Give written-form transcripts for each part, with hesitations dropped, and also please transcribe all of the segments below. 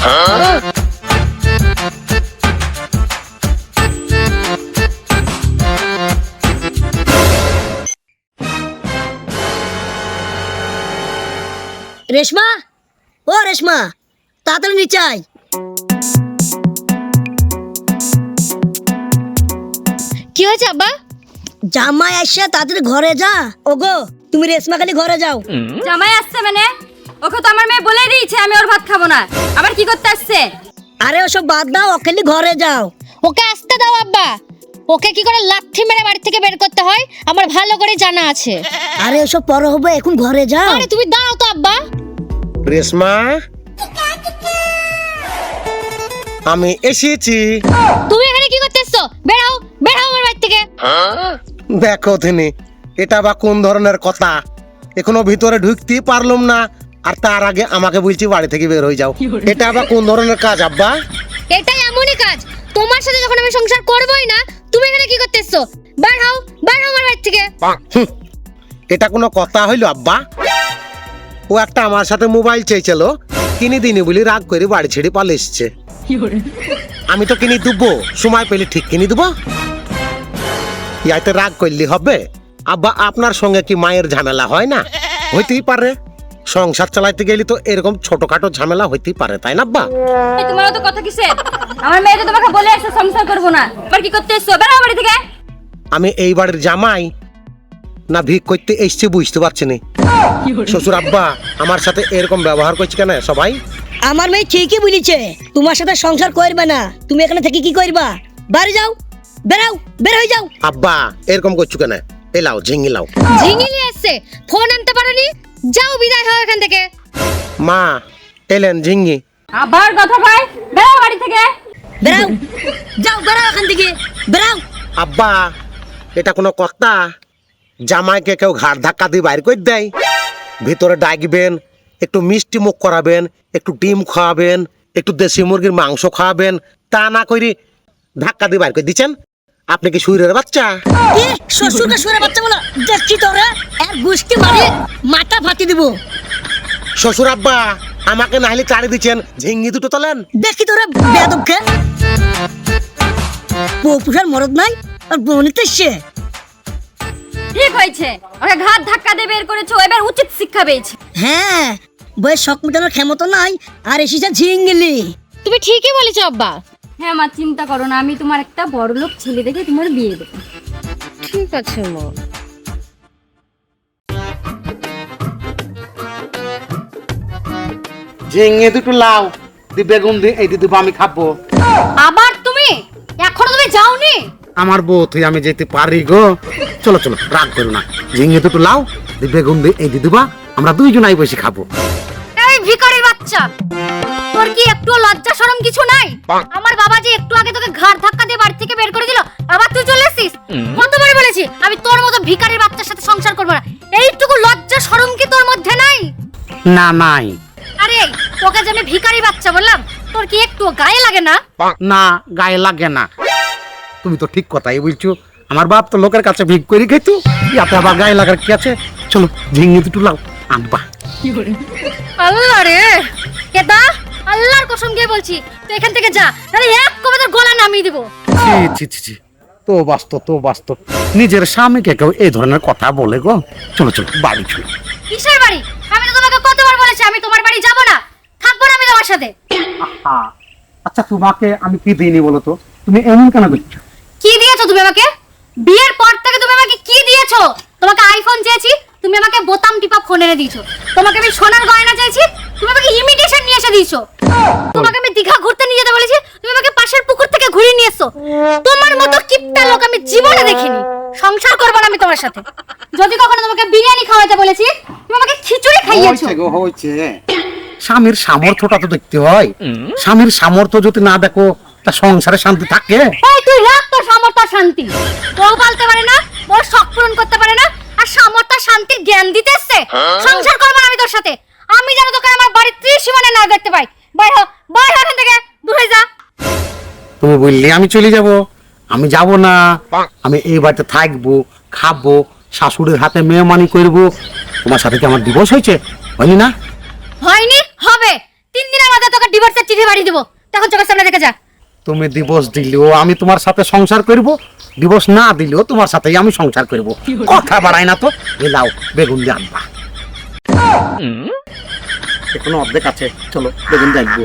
রেশমা, ও রেশমা, তাড়াতাড়ি নিচে আয়। কি হয়েছে আব্বা? জামাই আসছে, তাড়াতাড়ি ঘরে যা। ওগো, তুমি রেশমা খালি ঘরে যাও। জামাই আসছে মানে? ওকে তো আমার মেয়ে বলেই দিয়েছে আমি ওর ভাত খাবো না। আবার কি করতে আসছে? আরে ওসব বাদ দাও, ও খালি ঘরে যাও। ওকে আসতে দাও আব্বা। ওকে কি করে লাথি মেরে বাড়ি থেকে বের করতে হয় আমার ভালো করে জানা আছে। আরে ওসব পরে হবে, এখন ঘরে যাও। আরে তুমি দাঁড়াও তো আব্বা। রেশমা, আমি এসেছি। তুমি এখানে কি করতেছো? বের হও, বের হও আমার বাড়ি থেকে। দেখো তিনি, এটা বা কোন ধরনের কথা? এখনো ভিতরে ঢুকতেই পারলাম না, আর তার আগে আমাকে বলছি বাড়ি থেকে বের হয়ে যাও। এটা বা কোন ধরনের কাজ আব্বা? এটা এমনই কাজ। তোমার সাথে যখন আমি সংসার করবই না, তুমি এখানে কি করতেছো? বের হও, বের হও আমার বাড়ি থেকে। হুঁ, এটা কোনো কথা হইলো আব্বা? ও একটা আমার সাথে মোবাইল চেয়েছিল, কিনে দিনি বলি রাগ করে বাড়ি ছেড়ে পালে এসছে। আমি তো কিনে দেবো, সময় পেলে ঠিক কিনে দেবো। ইয়াতে রাগ করলে হবে? আব্বা, আপনার সঙ্গে কি মায়ের ঝামেলা হয় না? হইতেই পারে। সংসার চালাইতে গেলে তো এরকম ছোটখাটো ঝামেলা হইতেই পারে, তাই না আব্বা? এই তোমার তো কথা কিসের? আমার মেয়ে তো তোমাকে বলে এসে সংসার করব না, আবার কি করতে এসছো? বের হও বাড়ি থেকে। আমি এই বাড়ির জামাই না ভিক করতে এসছি বুঝতে পারছি না। শ্বশুর আব্বা আমার সাথে এরকম ব্যবহার করছে কেন সবাই? আমার মেয়ে ঠিকই বলেছে, তোমার সাথে সংসার করবে না। তুমি এখানে থেকে কি করবা? বাড়ি যাও, বেরাও, বের হয়ে যাও। আব্বা এরকম করছো কেন? এলাও ঝিঙি লাও। ঝিঙিলি আসছে, ফোন আনতে পারোনি? যাও, বিদায় হও এখান থেকে। মা এলেন ঝিঙি। আবার কথা ভাই, বেরো বাড়ি থেকে। বেরাও, যাও, বেরাও এখান থেকে, বেরাও। আব্বা এটা কোনো কথা? জামাইকে কেউ ঘাড় ধাক্কা দিয়ে বাইর করে দেয়? ভিতরে ডাকবেন, একটু মিষ্টি মুখ করাবেন, একটু ডিম খাওয়াবেন, একটু দেশি মুরগির মাংস খাওয়াবেন, তা না করি ধাক্কা দিয়ে বাইর করে দিচ্ছেন? আপনি কি সুরের বাচ্চা? কি শ্বশুরকে সুরে বাচ্চা বলো? দেখছি তোরা এক গুষ্টি মারি মাথা ফাটি দিব। শ্বশুর আব্বা আমাকে নাহলে চাড়ি দিচ্ছেন, ঝিঙ্গি দুটো তোলেন। দেখি তোরা বেয়াদবকে। পুষার মরদ নাই আর বনিতে সে। ঠিক হয়েছে, ওকে ঘাট ধাক্কা দিয়ে বের করেছো, এবার উচিত শিক্ষা পেয়েছে। হ্যাঁ, বইয়ের শখ মেটানোর ক্ষমতা নাই, আর এসেছে ঝিঙ্গলি। তুমি ঠিকই বলেছো আব্বা। হ্যাঁ মা, চিন্তা করো না, আমি তোমার একটা বড় লোক ছেলে দেখে তোমার বিয়ে দেবো। ঠিক আছে মা। ঝিঙ্গি দুটো লাও, দি বেগুন দি এই দিদি আমি খাবো। আবার তুমি? এখনো তুমি যাওনি? আমার বউ তুই আমি যেতে পারি গো। চলো চলো, রাগ করো না। ঝিঙ্গি দুটো লাও, দি বেগুন দি এই দিদি আমরা দুইজনাই বসে খাবো। এই ভিখারির বাচ্চা, তোর কি একটু লজ্জা শরম কিছু নাই? আমার বাবা যে একটু আগে তোকে ঘাড় ধাক্কা দিয়ে বাড়ি থেকে বের করে দিল, আবার তুই চলে এসেছিস? কতবার বলেছি আমি তোর মতো ভিখারির বাচ্চার সাথে সংসার করব না। এইটুকু লজ্জা শরম কি তোর মধ্যে নাই? না নাই। আরে তোকে যে আমি ভিখারি বাচ্চা বললাম, তোর কি একটু গায়ে লাগে না? না গায়ে লাগে না। তুমি তো ঠিক কথাই বলছো, আমার বাপ তো লোকের কাছে ভিক করে খেতো, ইয়াতে আবার গায়ে লাগার কি আছে? চলো ঝিঙ্গি দুটো লাও আনবা। আল্লাহ রে, কেদা আল্লাহর কসম দিয়ে বলছি তুই এখান থেকে যা, তাহলে এক কবে তোর গলা নামিয়ে দিব। ছি ছি ছি ছি, তো বাস্তব নিজের স্বামীকে কেউ এই ধরনের কথা বলে গো। চলো চলো বাড়ি চলো। কিসের বাড়ি? আমি তো তোমাকে কতবার বলেছি আমি তোমার বাড়ি যাব না, থাকবো না আমি তোমার সাথে। আচ্ছা তোমাকে আমি কি দিইনি বলো তো? তুমি এমন কেন করছো? কি দিয়েছো তুমি আমাকে? বিয়ের পর থেকে তুমি আমাকে কি দিয়েছো? তোমাকে আইফোন চেয়েছি, তুমি আমাকে বোতাম টিপা ফোন এনে দিয়েছো। তোমাকে আমি সোনার গয়না চেয়েছি, তুমি আমাকে ইমিটেশন নিয়ে এসে দিয়েছো। তোমাকে আমি দীঘা ঘুরতে নিয়ে যেতে বলেছি, তুমি আমাকে পাশের পুকুর থেকে ঘুরিয়ে নিয়ে এসছো। তোমার মতো কিপটা লোক আমি জীবনে দেখিনি। সংসার করব না আমি তোমার সাথে। যদি কখনো তোমাকে বিরিয়ানি খাওয়াতে বলেছি, তুমি আমাকে খিচুড়ি খাইয়েছো। হয়েছে স্বামীর সামর্থ্যটা তো দেখতে হয়। স্বামীর সামর্থ্য যদি না দেখো তা সংসারে শান্তি থাকে? এই তুই রাখ তোর সামর্থ্য শান্তি। বউ পালতে পারে না, বউ শখ পূরণ করতে পারে না, আর সামর্থ্য শান্তির জ্ঞান দিতে এসছে। সংসার করব না আমি তোর সাথে। আমি যেন তোকে আমার বাড়ির ত্রিসীমানে না দেখতে পাই। বাইরে হ, বাইরে এখান থেকে, দূর হয়ে যা। তুমি বললে আমি চলে যাব? আমি যাব না। আমি এই বাড়িতে থাকবো, খাবো, শাশুড়ির হাতে মেহমানি করবো। তোমার সাথে কি আমার ডিভোর্স হয়েছে? হয়নি না? হয়নি, হবে। 3 দিনের মধ্যে তোকে ডিভোর্সের চিঠি বাড়ি দেব, তখন চোখের সামনে দেখে যা। তুমি ডিভোর্স দিলেও আমি তোমার সাথে সংসার করব, ডিভোর্স না দিলেও তোমার সাথেই আমি সংসার করব। কথা বাড়াই না তো, এলাও বেগুন দিয়ে আনবা। এখনো অর্ধেক আছে, চলো বেগুন দেখবো।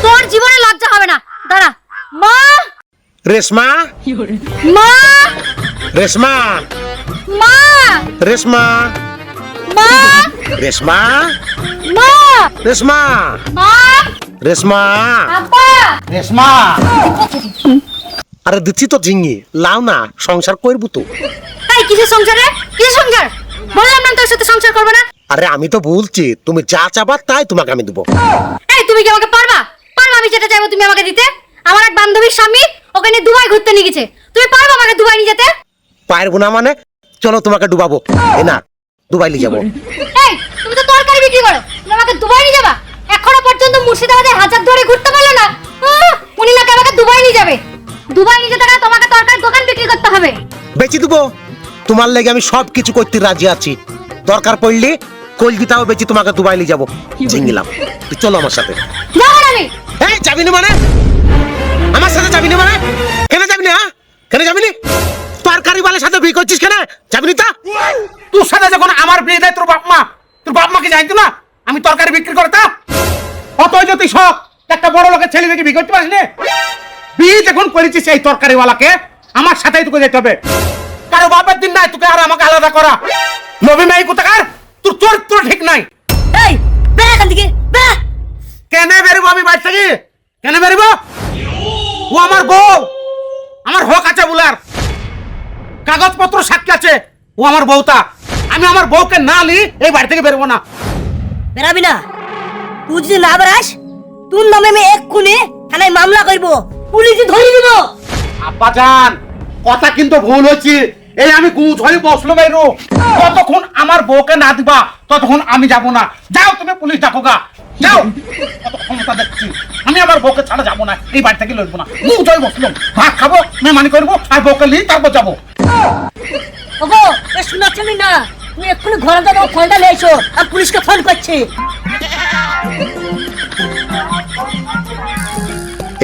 তোর জীবনে লজ্জা হবে না। দাঁড়া। মা, রেশমা, মা, রেশমা, মা, রেশমা, মা, রেশমা, মা, রেশমা, মা, রেশমা। আব্বা। রেশমা, আরে দিচ্ছি তো ঝিঙ্গি, লাও না, সংসার করবো তো। এই কিসের সংসার রে? কিসের সংসার? বললাম না তোর সাথে সংসার করব না। আরে আমি তো বলছি, তুমি যা চাবা তাই তোমাকে আমি দেবো। এই তুমি কি আমাকে পারবা? পারবা আমি যেটা চাইবো তুমি আমাকে দিতে? আমার এক বান্ধবীর স্বামী ওকে নিয়ে দুবাই ঘুরতে নিয়ে গেছে, তুমি পারবা আমাকে দুবাই নিয়ে যেতে? পারবো না মানে? চলো তোমাকে ডুবাবো। এ না, দুবাই নিয়ে যাবো। এই তুমি তো তরকারি বিক্রি করো, তুমি আমাকে দুবাই নিয়ে যাবা? এখনো পর্যন্ত মুর্শিদাবাদে হাজার দুয়ারে ঘুরতে পারলো না, উনি নাকি আমাকে দুবাই নিয়ে যাবে। দুবাই নিয়ে যেতে গেলে তোমাকে তরকারি দোকান বিক্রি করতে হবে। বেচে দেবো, তোমার লেগে আমি সব কিছু করতে রাজি আছি। দরকার পড়লে কলকাতাও বেচি তোমাকে দুবাই নিয়ে যাবো। ঝিঙ্গিলাম, তুই চলো আমার সাথে। যাবো না আমি। এই যাবি না মানে? আমার সাথে যাবি না মানে? কেন যাবি না? কেন যাবি না? তরকারি বালের সাথে বিয়ে করছিস কেন? যাবি না তা? তোর সাথে যখন আমার বিয়ে দেয় তোর বাপ মা কি জানতো না আমি তরকারি বিক্রি করতাম? অতই যদি শখ একটা বড় লোকের ছেলে মেয়েকে বিয়ে করতে পারিস না? বিয়ে যখন করেছিস এই তরকারিওয়ালাকে, আমার সাথেই তোকে যেতে হবে। কারো বাপের দিন নাই তোকে আর আমাকে আলাদা করা। নবী মাই কোথাকার, তোর চরিত্র ঠিক নাই। এই বের এখান থেকে, বের। কেন বেরবো আমি বাড়ি থেকে? কেন বেরবো? ও আমার বউ, আমার হক আছে বলার, কাগজপত্র সাক্ষী আছে। ও আমার বউটা, আমি আমার বউকে না নি এই বাড়ি থেকে বেরবো না। বেরাবি না? তুই যদি না বেরাস, তোর নামে আমি এক্ষুনি থানায় মামলা করবো, পুলিশে ধরে দিব। আব্বা জান, কথা কিন্তু ভুল হচ্ছে। এই আমি গুছ হয়ে বসলো বাইরো, ততক্ষণ আমার বউকে না দিবা ততক্ষণ আমি যাব না। যাও তুমি পুলিশ ডাকো গা, যাও। কত ক্ষমতা দেখছি, আমি আমার বউকে ছাড়া যাবো না, এই বাড়ি থেকে লড়বো না। গুছ হয়ে বসলো, ভাত খাবো, মেহমানি করবো, আর বউকে নিয়ে তারপর যাবো। ওগো, এ শোনাচ্ছি না, তুমি এক্ষুনি ঘরে যাও, ফোনটা নিয়ে এসো, আর পুলিশকে ফোন করছি।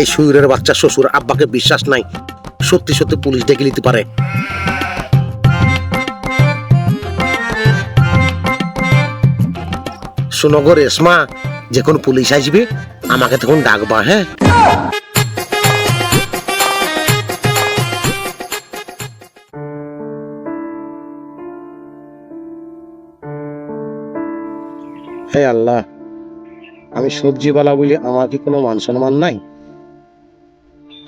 এই শুয়োরের বাচ্চা শ্বশুর আব্বাকে বিশ্বাস নাই, সত্যি সত্যি পুলিশ ডেকে নিতে পারে। শোনো গো রেশমা, যখন পুলিশ আসবে আমাকে তখন ডাকবা, হ্যাঁ? হে আল্লাহ, আমি সবজিওয়ালা বলে আমার কি কোনো মান সম্মান নাই?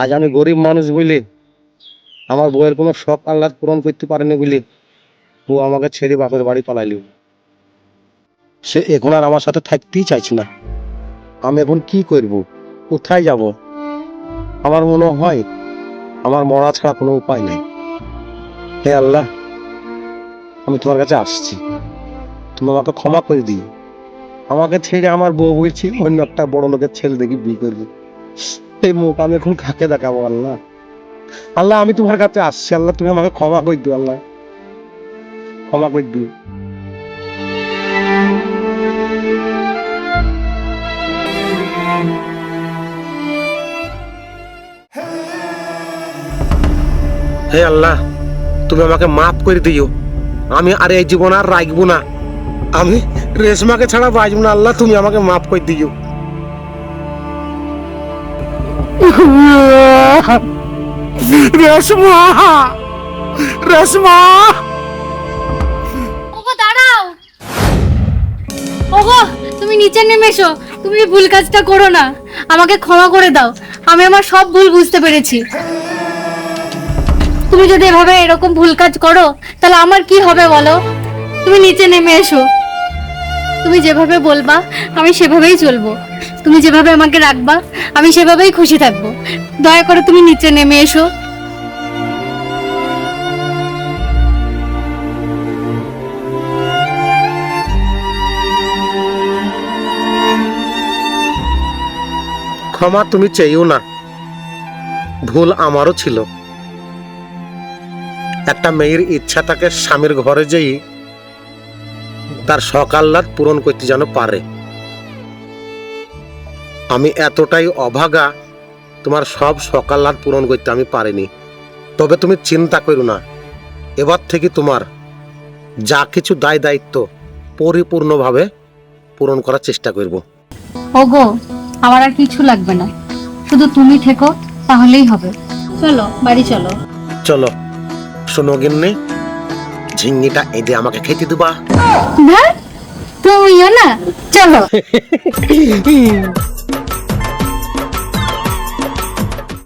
আজ আমি গরিব মানুষ বলে, আমার বউয়ের কোনো শখ আহ্লাদ পূরণ করতে পারেনি বলে ও আমাকে ছেড়ে বাপের বাড়ি পালাইল। সে এখন আর আমার সাথে থাকতেই চাইছে না। আমি এখন কি করব? কোথায় যাব? আমার মনে হয় আমার মরা ছাড়া কোনো উপায় নেই। হে আল্লাহ, আমি তোমার কাছে আসছি, তুমি আমাকে ক্ষমা করে দিও। আমাকে ছেড়ে আমার বউ বলছি অন্য একটা বড় লোকের ছেলে দেখি বিয়ে করবে। এই মুখ আমি এখন কাকে দেখাবো? আল্লাহ, আল্লাহ আমি তোমার কাছে আসছি। আল্লাহ তুমি আমাকে ক্ষমা করে দিও। আল্লাহ ক্ষমা করে দিও। হে আল্লাহ, তুমি আমাকে মাফ করে দিও। আমি আর এই জীবন আর রাখবো না। আমি রেশমাকে ছাড়া বাঁচবো না। আল্লাহ তুমি আমাকে মাফ করে দিও। রেশমা, রেশমা, ওগো দাঁড়াও। ওগো তুমি নিচে নেমে এসো, তুমি এই ভুল কাজটা করো না, আমাকে ক্ষমা করে দাও। আমি আমার সব ভুল বুঝতে পেরেছি। তুমি যদি এভাবে এরকম ভুল কাজ করো তাহলে আমার কি হবে বলো? তুমি নিচে নেমে এসো, তুমি যেভাবে বলবা আমি সেভাবেই চলবো, তুমি যেভাবে আমাকে রাখবা আমি সেভাবেই খুশি থাকবো। দয়া করে তুমি নিচে নেমে এসো। ক্ষমা তুমি চেয়েও না, ভুল আমারও ছিল। একটা মেয়ের ইচ্ছা তাকে স্বামীর ঘরে যেই তার শখ আহ্লাদ পূরণ করতে যেন পারে। আমি এতটাই অভাগা, তোমার সব সকালাত পূরণ করতে আমি পারিনি। তবে তুমি চিন্তা করো না, এবার থেকে তোমার যা কিছু দায় দায়িত্ব পরিপূর্ণভাবে পূরণ করার চেষ্টা করব। ওগো, আমার আর কিছু লাগবে না, শুধু তুমি থেকো তাহলেই হবে। চলো বাড়ি চলো। চলো। শোনো গিন্নি, ঝিঙ্গিটা এদে আমাকে খেতে দিবা। না তুমিও না, চলো।